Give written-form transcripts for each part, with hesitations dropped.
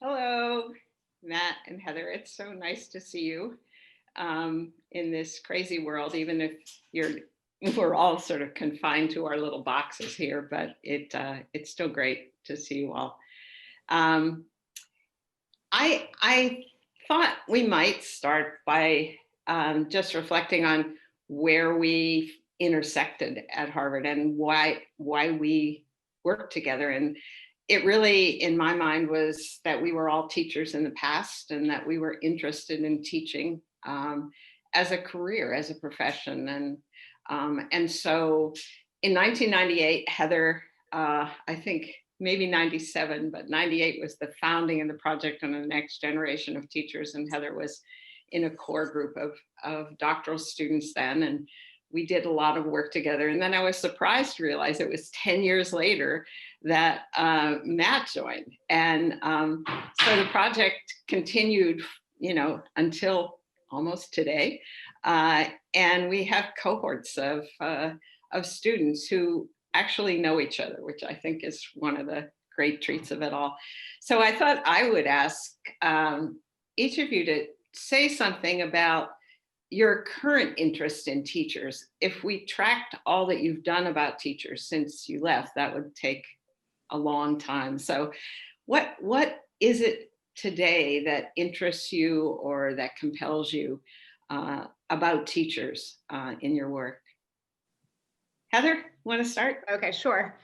Hello, Matt and Heather. It's so nice to see you in this crazy world, even if we're all sort of confined to our little boxes here, but it's still great to see you all. Um, I thought we might start by just reflecting on where we intersected at Harvard and why we worked together. And it really, in my mind, was that we were all teachers in the past and that we were interested in teaching as a career, as a profession. And so in 1998, Heather, I think maybe 97, but 98 was the founding of the Project on the Next Generation of Teachers. And Heather was in a core group of doctoral students then. And we did a lot of work together. And then I was surprised to realize it was 10 years later that Matt joined. And so the project continued, until almost today. And we have cohorts of students who actually know each other, which I think is one of the great treats of it all. So I thought I would ask each of you to say something about your current interest in teachers. If we tracked all that you've done about teachers since you left, that would take a long time. So what is it today that interests you or that compels you about teachers in your work? Heather, want to start? Okay, sure.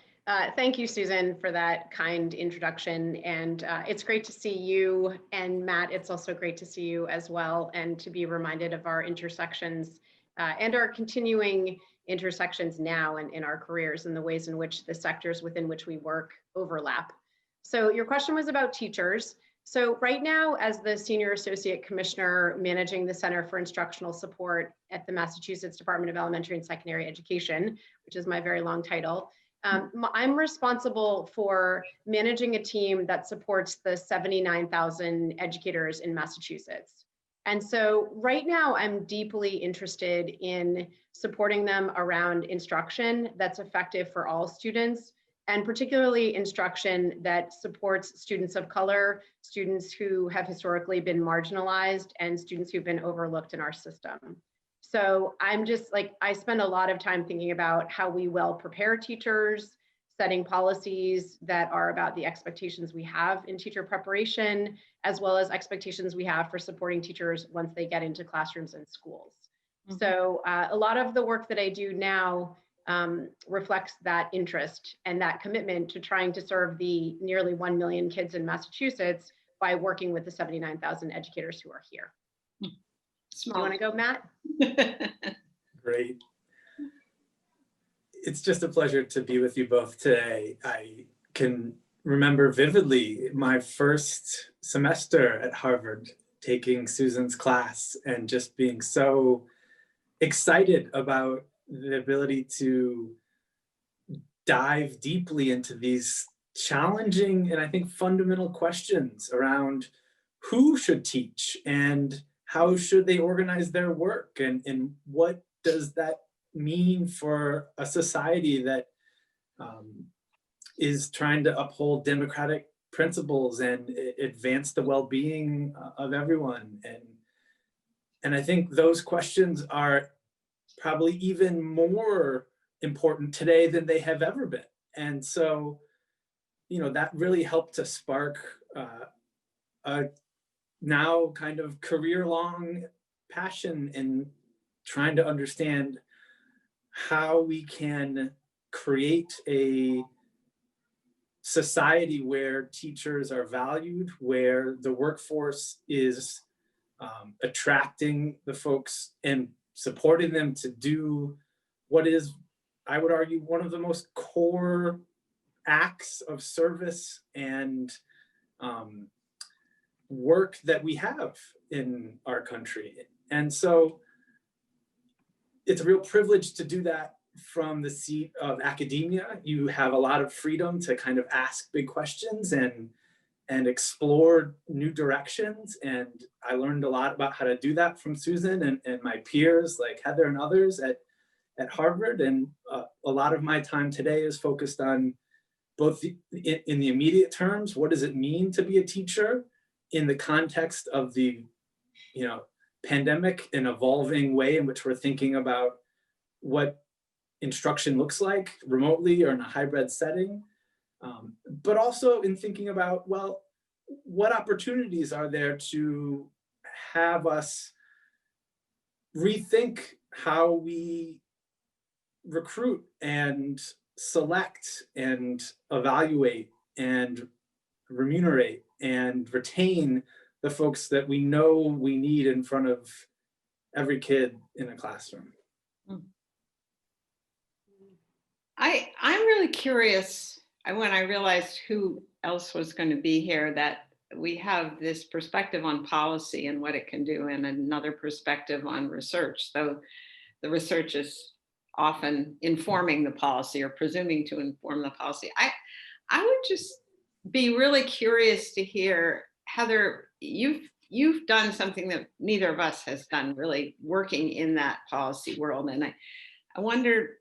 Thank you, Susan, for that kind introduction. And it's great to see you. And Matt, it's also great to see you as well, and to be reminded of our intersections and our continuing intersections now in our careers and the ways in which the sectors within which we work overlap. So your question was about teachers. So right now, as the Senior Associate Commissioner managing the Center for Instructional Support at the Massachusetts Department of Elementary and Secondary Education, which is my very long title, I'm responsible for managing a team that supports the 79,000 educators in Massachusetts. And so right now I'm deeply interested in supporting them around instruction that's effective for all students, and particularly instruction that supports students of color, students who have historically been marginalized, and students who've been overlooked in our system. So I'm just like, I spend a lot of time thinking about how we well prepare teachers, setting policies that are about the expectations we have in teacher preparation, as well as expectations we have for supporting teachers once they get into classrooms and schools. Mm-hmm. So a lot of the work that I do now reflects that interest and that commitment to trying to serve the nearly 1 million kids in Massachusetts by working with the 79,000 educators who are here. Small. Do you want to go, Matt? Great. It's just a pleasure to be with you both today. I can remember vividly my first semester at Harvard, taking Susan's class and just being so excited about the ability to dive deeply into these challenging and I think fundamental questions around who should teach and how should they organize their work, and what does that mean for a society that is trying to uphold democratic principles and advance the well-being of everyone. And I think those questions are probably even more important today than they have ever been. And so, that really helped to spark a now kind of career-long passion in trying to understand how we can create a society where teachers are valued, where the workforce is attracting the folks and supporting them to do what is, I would argue, one of the most core acts of service and work that we have in our country. And so it's a real privilege to do that from the seat of academia. You have a lot of freedom to kind of ask big questions and explore new directions. And I learned a lot about how to do that from Susan and my peers like Heather and others at Harvard. And a lot of my time today is focused on both in the immediate terms, what does it mean to be a teacher in the context of the, pandemic, an evolving way in which we're thinking about what instruction looks like remotely or in a hybrid setting, but also in thinking about, well, what opportunities are there to have us rethink how we recruit and select and evaluate and remunerate and retain the folks that we know we need in front of every kid in a classroom. I'm really curious when I realized who else was going to be here, that we have this perspective on policy and what it can do, and another perspective on research. So the research is often informing the policy or presuming to inform the policy. I would just be really curious to hear, Heather, you've done something that neither of us has done, really working in that policy world. And I wonder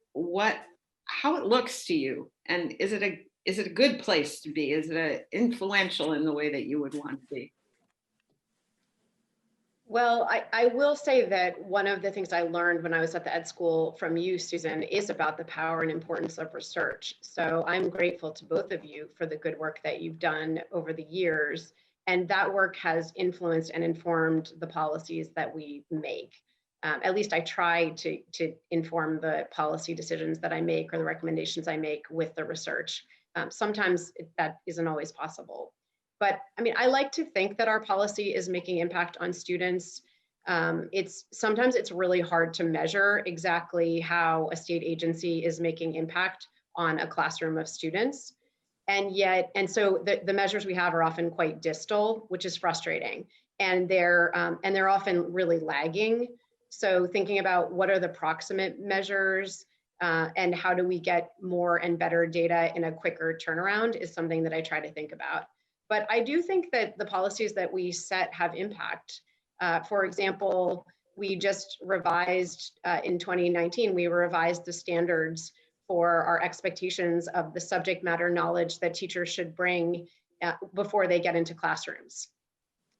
how it looks to you, and is it a good place to be? Is it influential in the way that you would want to be? Well, I will say that one of the things I learned when I was at the ed school from you, Susan, is about the power and importance of research. So I'm grateful to both of you for the good work that you've done over the years. And that work has influenced and informed the policies that we make. At least I try to inform the policy decisions that I make or the recommendations I make with the research. Sometimes that isn't always possible. But I mean, I like to think that our policy is making impact on students. Sometimes it's really hard to measure exactly how a state agency is making impact on a classroom of students. And so the measures we have are often quite distal, which is frustrating. And they're often really lagging. So thinking about what are the proximate measures and how do we get more and better data in a quicker turnaround is something that I try to think about. But I do think that the policies that we set have impact. For example, we just revised in 2019, we revised the standards for our expectations of the subject matter knowledge that teachers should bring before they get into classrooms,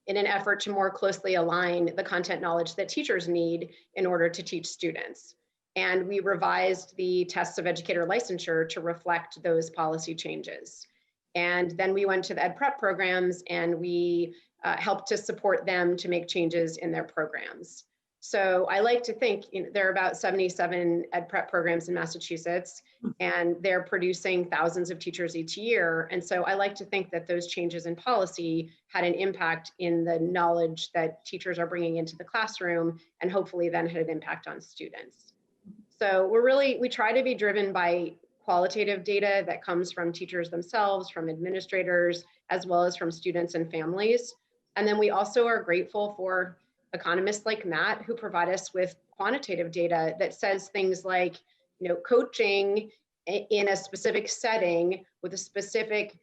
in an effort to more closely align the content knowledge that teachers need in order to teach students. And we revised the tests of educator licensure to reflect those policy changes. And then we went to the ed prep programs and we helped to support them to make changes in their programs. So I like to think there are about 77 ed prep programs in Massachusetts, and they're producing thousands of teachers each year. And so I like to think that those changes in policy had an impact in the knowledge that teachers are bringing into the classroom, and hopefully then had an impact on students. So we try to be driven by qualitative data that comes from teachers themselves, from administrators, as well as from students and families. And then we also are grateful for economists like Matt, who provide us with quantitative data that says things like, coaching in a specific setting with a specific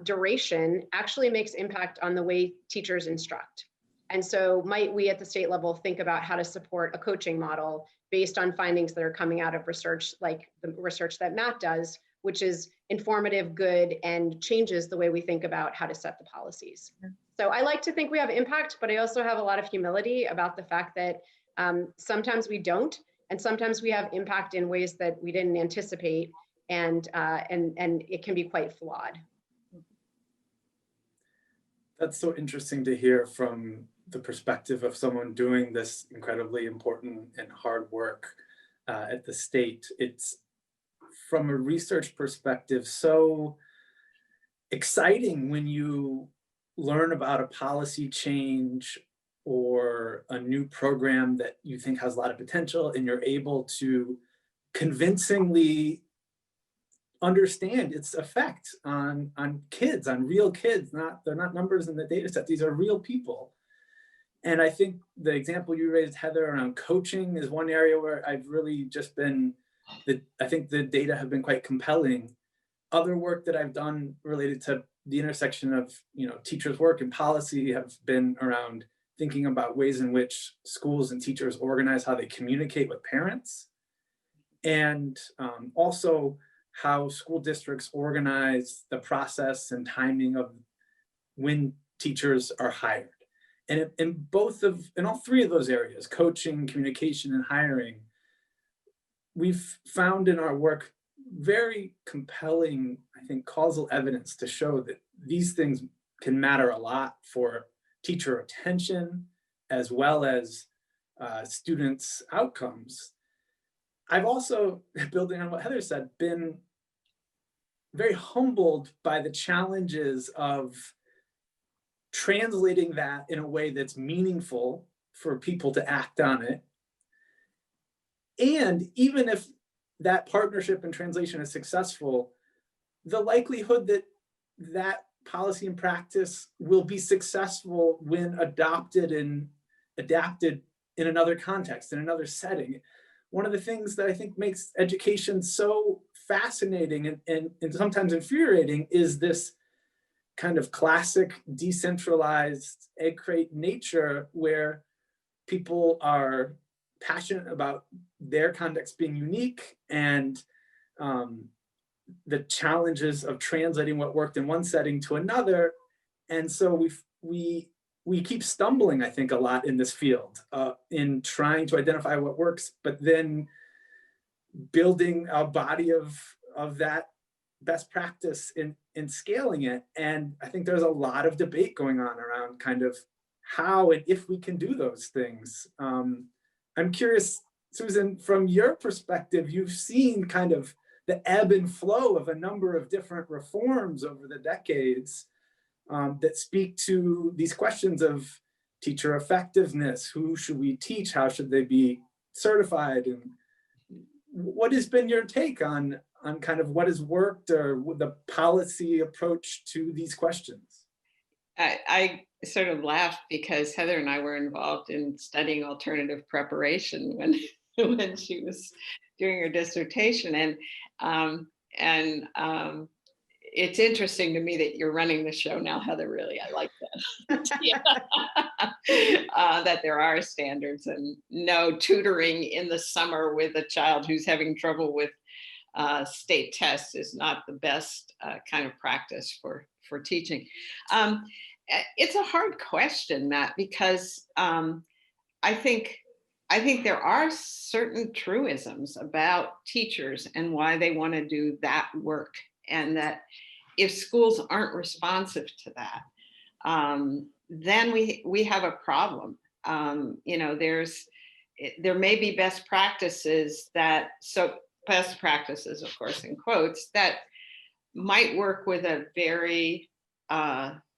duration actually makes impact on the way teachers instruct. And so might we at the state level think about how to support a coaching model based on findings that are coming out of research, like the research that Matt does, which is informative, good, and changes the way we think about how to set the policies. So I like to think we have impact, but I also have a lot of humility about the fact that sometimes we don't, and sometimes we have impact in ways that we didn't anticipate, and it can be quite flawed. That's so interesting to hear from the perspective of someone doing this incredibly important and hard work at the state. It's, from a research perspective, so exciting when you learn about a policy change or a new program that you think has a lot of potential, and you're able to convincingly understand its effect on kids, on real kids. They're not numbers in the data set. These are real people. And I think the example you raised, Heather, around coaching is one area where I've really just I think the data have been quite compelling. Other work that I've done related to the intersection of teachers' work and policy have been around thinking about ways in which schools and teachers organize how they communicate with parents, and also how school districts organize the process and timing of when teachers are hired. And in all three of those areas, coaching, communication, and hiring, we've found in our work very compelling, I think, causal evidence to show that these things can matter a lot for teacher attention as well as students' outcomes. I've also, building on what Heather said, been very humbled by the challenges of translating that in a way that's meaningful for people to act on it. And even if that partnership and translation is successful, the likelihood that that policy and practice will be successful when adopted and adapted in another context, in another setting. One of the things that I think makes education so fascinating and sometimes infuriating is this kind of classic decentralized egg crate nature where people are passionate about their context being unique and the challenges of translating what worked in one setting to another. And so we keep stumbling, I think, a lot in this field in trying to identify what works, but then building a body of that best practice in scaling it. And I think there's a lot of debate going on around kind of how and if we can do those things. I'm curious, Susan, from your perspective, you've seen kind of the ebb and flow of a number of different reforms over the decades that speak to these questions of teacher effectiveness. Who should we teach? How should they be certified? And what has been your take on kind of what has worked or the policy approach to these questions? I sort of laughed because Heather and I were involved in studying alternative preparation when when she was doing her dissertation, and it's interesting to me that you're running the show now, Heather. Really, I like that. That there are standards and no tutoring in the summer with a child who's having trouble with state tests is not the best kind of practice for teaching. It's a hard question, Matt, because I think there are certain truisms about teachers and why they want to do that work, and that if schools aren't responsive to that, then we have a problem. There may be best practices best practices, of course, in quotes, that might work with a very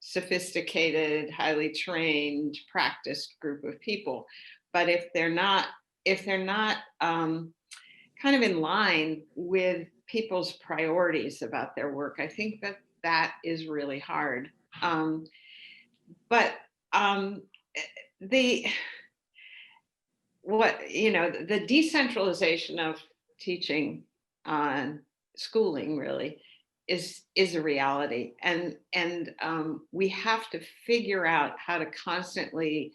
sophisticated, highly trained, practiced group of people. But if they're not kind of in line with people's priorities about their work, I think that is really hard. The decentralization of teaching on schooling really is a reality, and we have to figure out how to constantly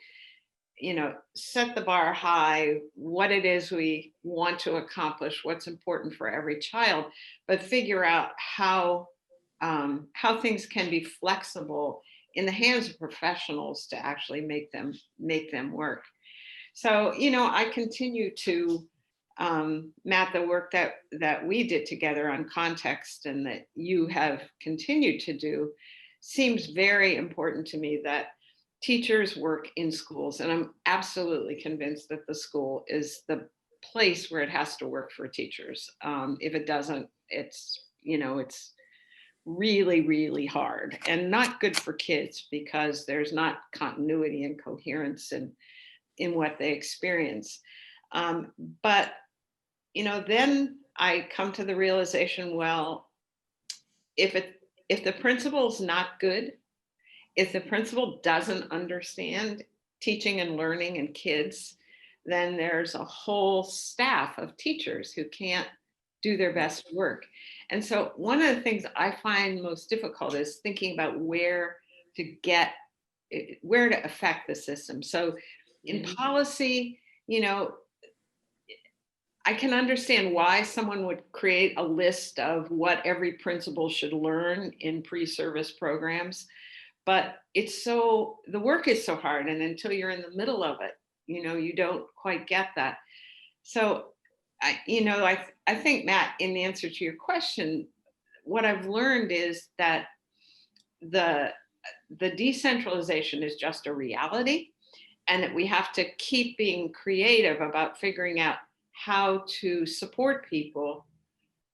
set the bar high, what it is we want to accomplish, what's important for every child, but figure out how things can be flexible in the hands of professionals to actually make them work. So I continue to Matt, the work that we did together on context and that you have continued to do seems very important to me, that teachers work in schools. And I'm absolutely convinced that the school is the place where it has to work for teachers. If it doesn't, it's really, really hard and not good for kids, because there's not continuity and coherence in what they experience. But then I come to the realization, well, if the principal's not good, if the principal doesn't understand teaching and learning and kids, then there's a whole staff of teachers who can't do their best work. And so one of the things I find most difficult is thinking about where to affect the system. So in policy, I can understand why someone would create a list of what every principal should learn in pre-service programs, but the work is so hard, and until you're in the middle of it, you don't quite get that. So I think, Matt, in answer to your question, what I've learned is that the decentralization is just a reality, and that we have to keep being creative about figuring out how to support people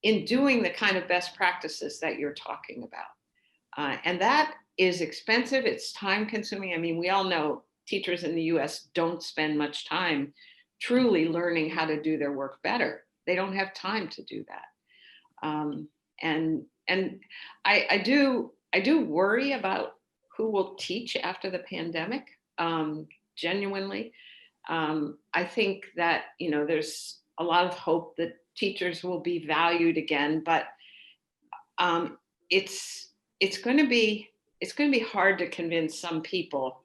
in doing the kind of best practices that you're talking about. And that is expensive. It's time consuming. I mean, we all know teachers in the US don't spend much time truly learning how to do their work better. They don't have time to do that. And I do worry about who will teach after the pandemic, genuinely. I think that, there's a lot of hope that teachers will be valued again, but it's going to be hard to convince some people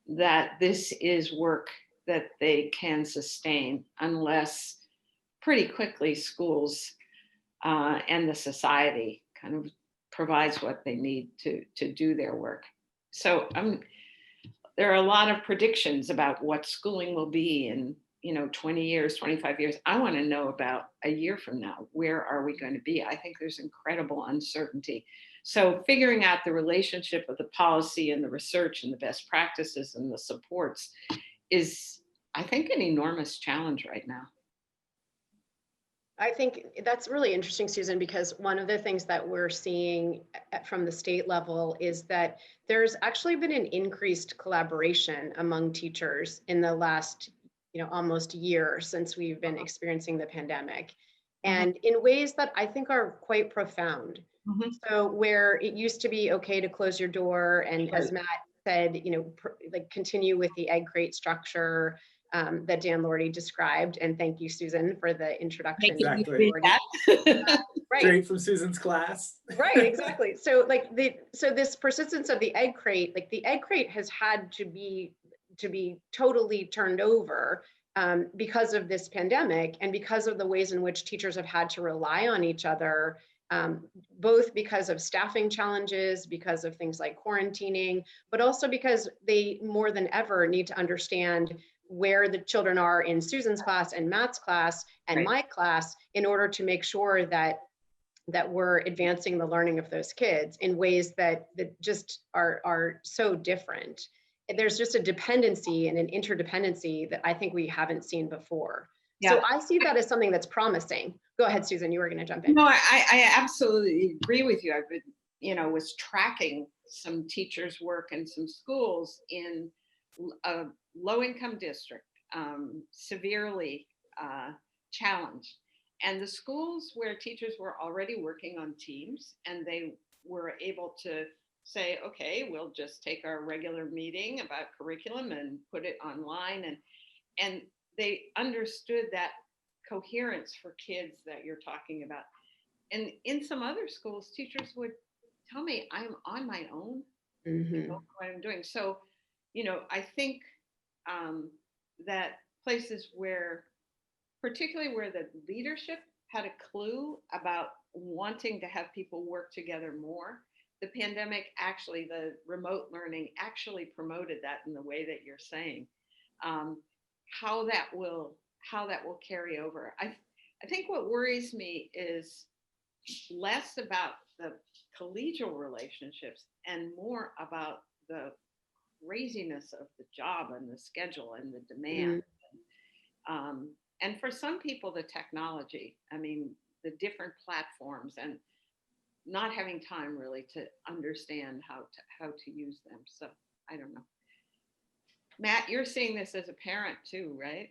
that this is work that they can sustain, unless pretty quickly schools and the society kind of provides what they need to do their work. So there are a lot of predictions about what schooling will be in 20 years, 25 years. I want to know about a year from now, where are we going to be? I think there's incredible uncertainty. So figuring out the relationship of the policy and the research and the best practices and the supports is, I think, an enormous challenge right now. I think that's really interesting, Susan, because one of the things that we're seeing from the state level is that there's actually been an increased collaboration among teachers in the last, almost year since we've been experiencing the pandemic, and in ways that I think are quite profound. So where it used to be okay to close your door, and right, as Matt said, like continue with the egg crate structure that Dan Lordy described, and thank you, Susan, for the introduction. Exactly. Right. Straight from Susan's class. Right, exactly. So this persistence of the egg crate, like the egg crate has had to be totally turned over because of this pandemic, and because of the ways in which teachers have had to rely on each other, both because of staffing challenges, because of things like quarantining, but also because they more than ever need to understand where the children are in Susan's class and Matt's class and right, my class, in order to make sure that we're advancing the learning of those kids in ways that just are so different. There's just a dependency and an interdependency that I think we haven't seen before. Yeah. So I see that as something that's promising. Go ahead, Susan, you were going to jump in. No, I absolutely agree with you. I've been, was tracking some teachers' work in some schools in a low-income district, severely challenged. And the schools where teachers were already working on teams, and they were able to say, okay, we'll just take our regular meeting about curriculum and put it online. And they understood that coherence for kids that you're talking about. And in some other schools, teachers would tell me, I'm on my own, I don't know what I'm doing. So, I think that places where, particularly where the leadership had a clue about wanting to have people work together more, the pandemic actually, the remote learning actually promoted that in the way that you're saying. How that will carry over. I think what worries me is less about the collegial relationships and more about the craziness of the job and the schedule and the demand. And for some people, the technology, the different platforms, and not having time really to understand how to use them. So I don't know. Matt, you're seeing this as a parent too, right?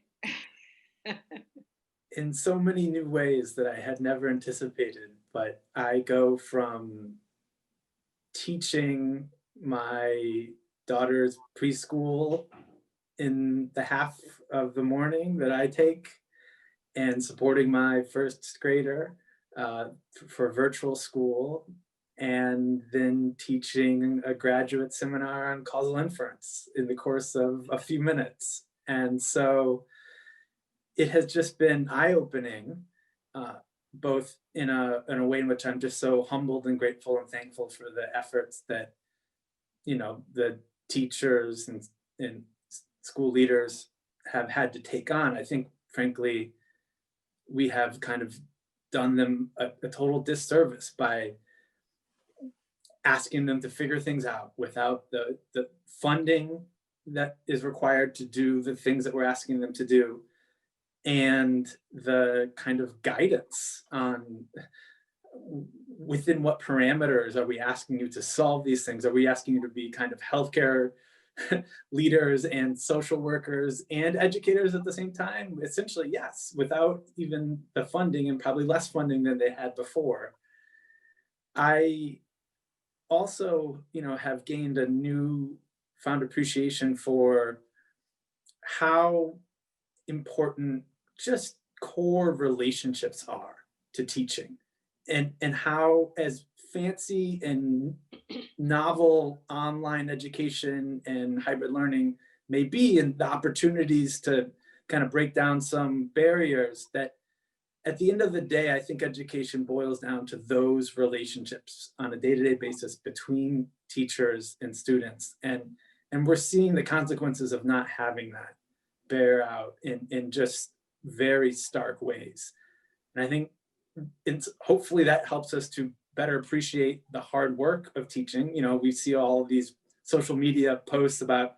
In so many new ways that I had never anticipated, but I go from teaching my daughter's preschool in the half of the morning that I take, and supporting my first grader for virtual school, and then teaching a graduate seminar on causal inference in the course of a few minutes. And so it has just been eye-opening, both in a way in which I'm just so humbled and grateful and thankful for the efforts that, you know, the teachers and school leaders have had to take on. I think, frankly, we have kind of done them a total disservice by asking them to figure things out without the funding that is required to do the things that we're asking them to do, and the kind of guidance on within what parameters are we asking you to solve these things? Are we asking you to be kind of healthcare leaders and social workers and educators at the same time? Essentially, yes, without even the funding, and probably less funding than they had before. I also, you know, have gained a newfound appreciation for how important just core relationships are to teaching, and how, as fancy and novel online education and hybrid learning may be, and the opportunities to kind of break down some barriers, that at the end of the day, I think education boils down to those relationships on a day-to-day basis between teachers and students. And we're seeing the consequences of not having that bear out in just very stark ways. And I think hopefully that helps us to better appreciate the hard work of teaching. You know, we see all of these social media posts about,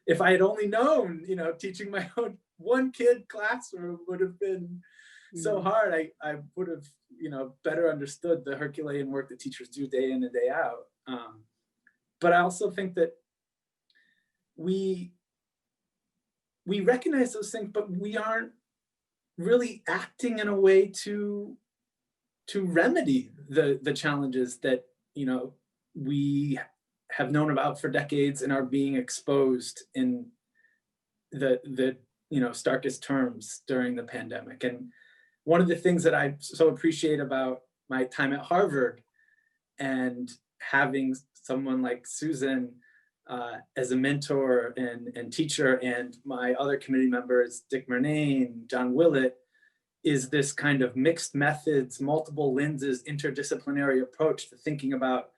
if I had only known, you know, teaching my own one kid classroom would have been so hard. I would have, you know, better understood the Herculean work that teachers do day in and day out. But I also think that we recognize those things, but we aren't really acting in a way to remedy the challenges that, you know, we have known about for decades and are being exposed in the you know, starkest terms during the pandemic. And one of the things that I so appreciate about my time at Harvard and having someone like Susan as a mentor and teacher, and my other committee members, Dick Murnane, John Willett, is this kind of mixed methods, multiple lenses, interdisciplinary approach to thinking about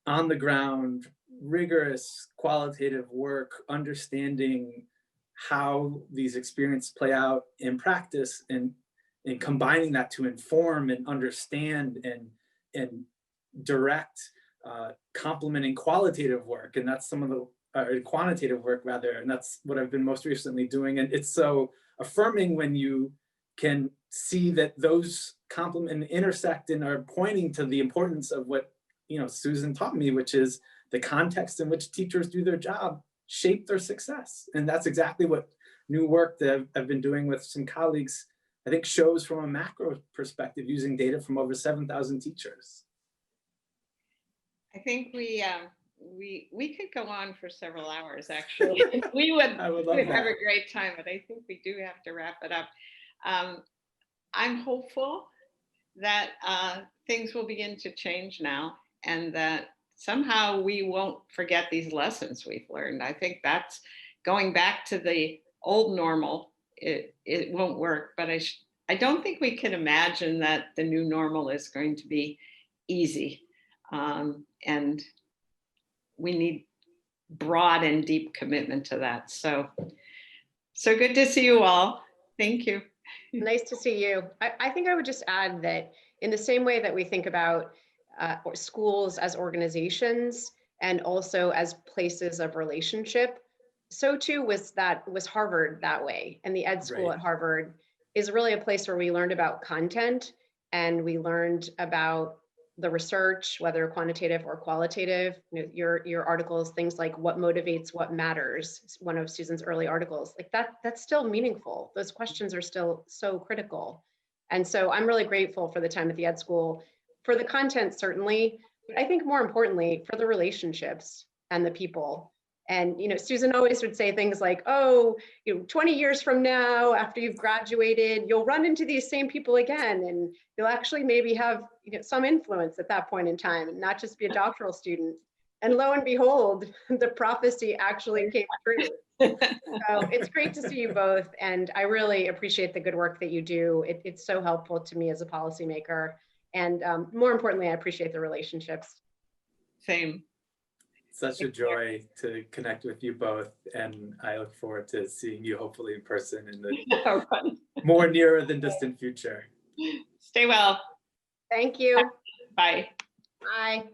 on the ground, rigorous qualitative work, understanding how these experiences play out in practice, and combining that to inform and understand and direct complementing qualitative work. And that's some of the quantitative work rather, and that's what I've been most recently doing. And it's so affirming when you can see that those complement and intersect and are pointing to the importance of what, you know, Susan taught me, which is the context in which teachers do their job shape their success. And that's exactly what new work that I've been doing with some colleagues, I think, shows from a macro perspective, using data from over 7,000 teachers. I think we could go on for several hours, actually. we would have a great time, but I think we do have to wrap it up. I'm hopeful that things will begin to change now, and that somehow we won't forget these lessons we've learned. I think that's going back to the old normal. It won't work, but I don't think we can imagine that the new normal is going to be easy. And we need broad and deep commitment to that. So good to see you all. Thank you. Nice to see you. I think I would just add that in the same way that we think about schools as organizations and also as places of relationship, so too was Harvard that way. And the ed school at Harvard is really a place where we learned about content, and we learned about the research, whether quantitative or qualitative. You know, your articles, things like what motivates, what matters, one of Susan's early articles, like that's still meaningful. Those questions are still so critical. And so I'm really grateful for the time at the ed school, for the content, certainly, but I think more importantly, for the relationships and the people. And, you know, Susan always would say things like, oh, 20 years from now, after you've graduated, you'll run into these same people again, and you'll actually maybe have some influence at that point in time, and not just be a doctoral student. And lo and behold, the prophecy actually came true. So it's great to see you both, and I really appreciate the good work that you do. It's so helpful to me as a policymaker, and more importantly, I appreciate the relationships. Same. Such a joy to connect with you both, and I look forward to seeing you hopefully in person in the All right. more nearer than distant future. Stay well. Thank you. Bye. Bye.